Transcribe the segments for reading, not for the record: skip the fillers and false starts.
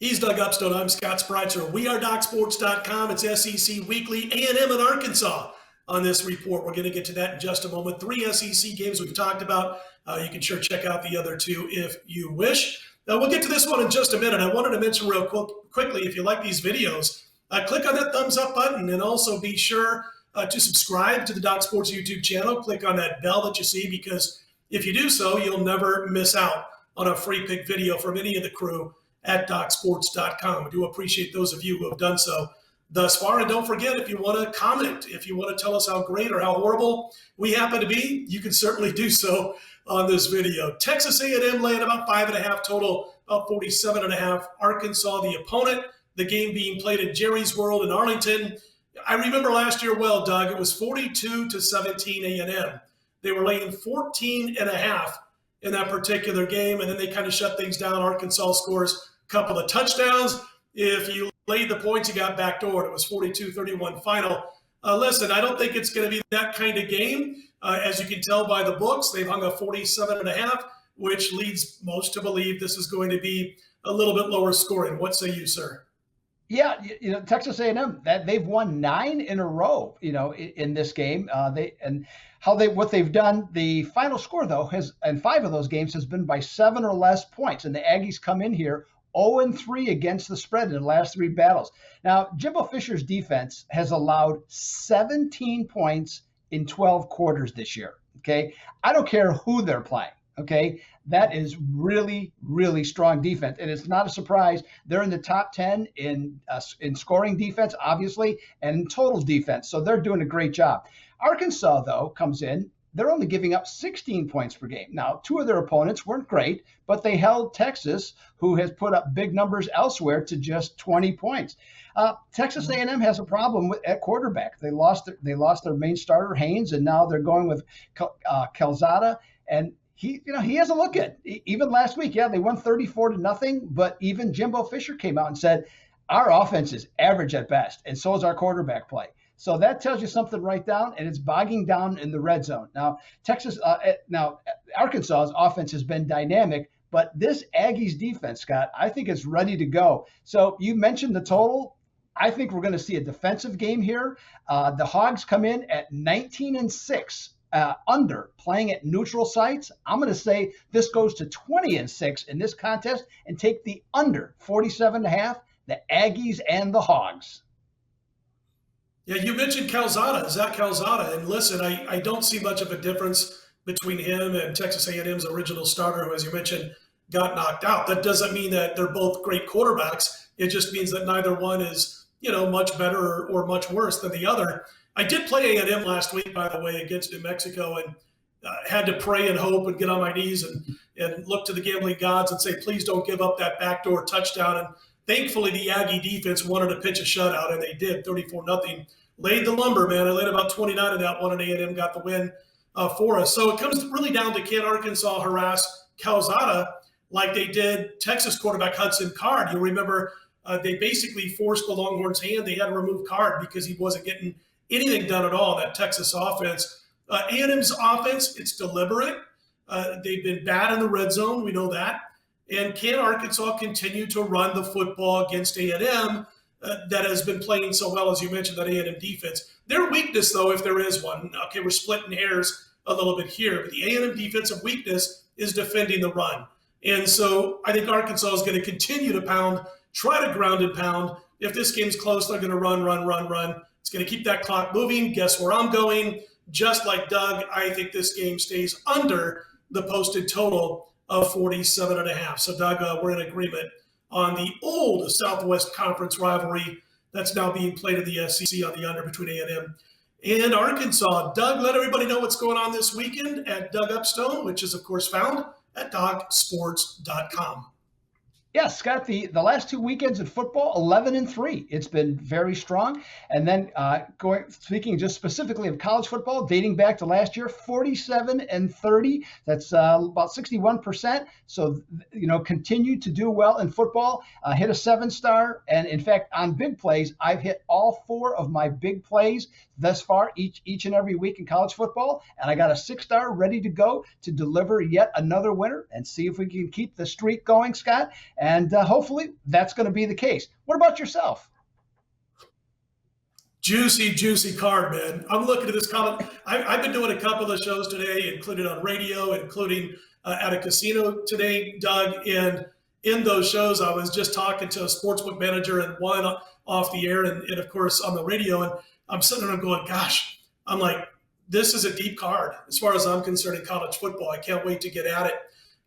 He's Doug Upstone. I'm Scott Spreitzer. We are DocSports.com. It's SEC Weekly, A&M in Arkansas on this report. We're going to get to that in just a moment. 3 SEC games we've talked about. You can sure check out the other 2 if you wish. We'll get to this one in just a minute. I wanted to mention real quickly, if you like these videos, click on that thumbs up button and also be sure to subscribe to the Doc Sports YouTube channel. Click on that bell that you see, because if you do so, you'll never miss out on a free pick video from any of the crew at DocSports.com. I do appreciate those of you who have done so thus far. And don't forget, if you want to comment, if you want to tell us how great or how horrible we happen to be, you can certainly do so on this video. Texas A&M laying about 5.5 total, about 47.5. Arkansas, the opponent, the game being played at Jerry's World in Arlington. I remember last year well, Doug, it was 42-17 A&M. They were laying 14.5 in that particular game, and then they kind of shut things down. Arkansas scores a couple of touchdowns. If you laid the points, you got backdoored. It was 42-31 final. Listen, I don't think it's going to be that kind of game. As you can tell by the books, they've hung a 47.5, which leads most to believe this is going to be a little bit lower scoring. What say you, sir? Yeah, Texas A&M, that they've won 9 in a row, in this game. What they've done, the final score though in 5 of those games has been by 7 or less points, and the Aggies come in here 0-3 against the spread in the last 3 battles. Now, Jimbo Fisher's defense has allowed 17 points in 12 quarters this year. Okay, I don't care who they're playing. Okay, that is really, really strong defense, and it's not a surprise. They're in the top 10 in scoring defense, obviously, and in total defense. So they're doing a great job. Arkansas, though, comes in. They're only giving up 16 points per game. Now, 2 of their opponents weren't great, but they held Texas, who has put up big numbers elsewhere, to just 20 points. Texas A&M has a problem at quarterback. They lost their main starter, Haynes, and now they're going with Calzada, and he hasn't looked good. Even last week, they won 34-0, but even Jimbo Fisher came out and said, our offense is average at best, and so is our quarterback play. So that tells you something right down, and it's bogging down in the red zone. Now, Arkansas's offense has been dynamic, but this Aggies defense, Scott, I think it's ready to go. So you mentioned the total. I think we're going to see a defensive game here. The Hogs come in at 19-6. Under, playing at neutral sites. I'm going to say this goes to 20-6 in this contest and take the under 47.5, the Aggies and the Hogs. Yeah, you mentioned Calzada, Zach Calzada, and listen, I don't see much of a difference between him and Texas A&M's original starter, who, as you mentioned, got knocked out. That doesn't mean that they're both great quarterbacks. It just means that neither one is, much better or much worse than the other. I did play A&M last week, by the way, against New Mexico, and had to pray and hope and get on my knees and look to the gambling gods and say, please don't give up that backdoor touchdown. And thankfully, the Aggie defense wanted to pitch a shutout, and they did, 34-0. Laid the lumber, man. I laid about 29 in that one, and A&M got the win for us. So it comes really down to, can Arkansas harass Calzada like they did Texas quarterback Hudson Card? You remember they basically forced the Longhorns' hand. They had to remove Card because he wasn't getting anything done at all, that Texas offense. A&M's offense, it's deliberate. They've been bad in the red zone. We know that. And can Arkansas continue to run the football against A&M that has been playing so well, as you mentioned, that A&M defense? Their weakness, though, if there is one, okay, we're splitting hairs a little bit here, but the A&M defensive weakness is defending the run. And so I think Arkansas is going to continue to try to ground and pound. If this game's close, they're going to run. It's going to keep that clock moving. Guess where I'm going? Just like Doug, I think this game stays under the posted total of 47.5. So, Doug, we're in agreement on the old Southwest Conference rivalry that's now being played at the SEC on the under between A&M and Arkansas. Doug, let everybody know what's going on this weekend at Doug Upstone, which is, of course, found at DocSports.com. Yes, Scott, the last 2 weekends in football, 11-3. It's been very strong. And then speaking just specifically of college football, dating back to last year, 47-30. That's about 61%. So, continue to do well in football. Hit a 7-star. And in fact, on big plays, I've hit all 4 of my big plays thus far each and every week in college football, and I got a 6-star ready to go to deliver yet another winner and see if we can keep the streak going, Scott. And hopefully that's going to be the case. What about yourself? Juicy card, man. I'm looking at this comment. I've been doing a couple of shows today, including on radio, including at a casino today, Doug. And in those shows, I was just talking to a sportsbook manager and one off the air and of course, on the radio. And I'm sitting there going, gosh, I'm like, this is a deep card as far as I'm concerned in college football. I can't wait to get at it.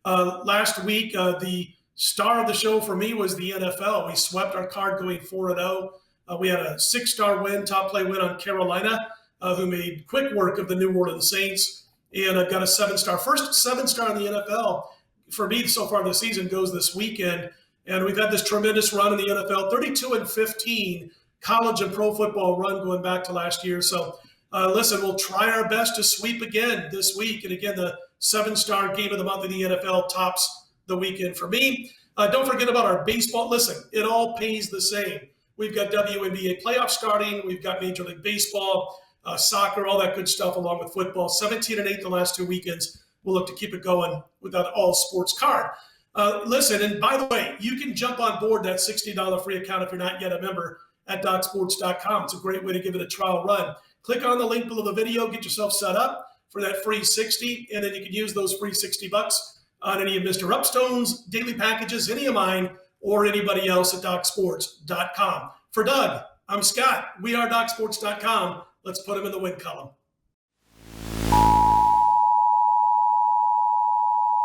Last week, the star of the show for me was the NFL. We swept our card going 4-0. We had a 6-star win, top play win on Carolina, who made quick work of the New Orleans Saints. And I've got a 7-star. First 7-star in the NFL for me so far this season goes this weekend. And we've had this tremendous run in the NFL, 32-15 college and pro football run going back to last year. So listen, we'll try our best to sweep again this week. And again, the 7-star game of the month in the NFL tops the weekend for me. Don't forget about our baseball. Listen, it all pays the same. We've got WNBA playoffs starting. We've got Major League Baseball, soccer, all that good stuff along with football. 17-8 the last 2 weekends. We'll look to keep it going with that all sports card. Listen, and by the way, you can jump on board that $60 free account if you're not yet a member at DocSports.com. It's a great way to give it a trial run. Click on the link below the video, get yourself set up for that free 60, and then you can use those free $60 on any of Mr. Upstone's daily packages, any of mine, or anybody else at DocSports.com. For Doug, I'm Scott. We are DocSports.com. Let's put him in the win column.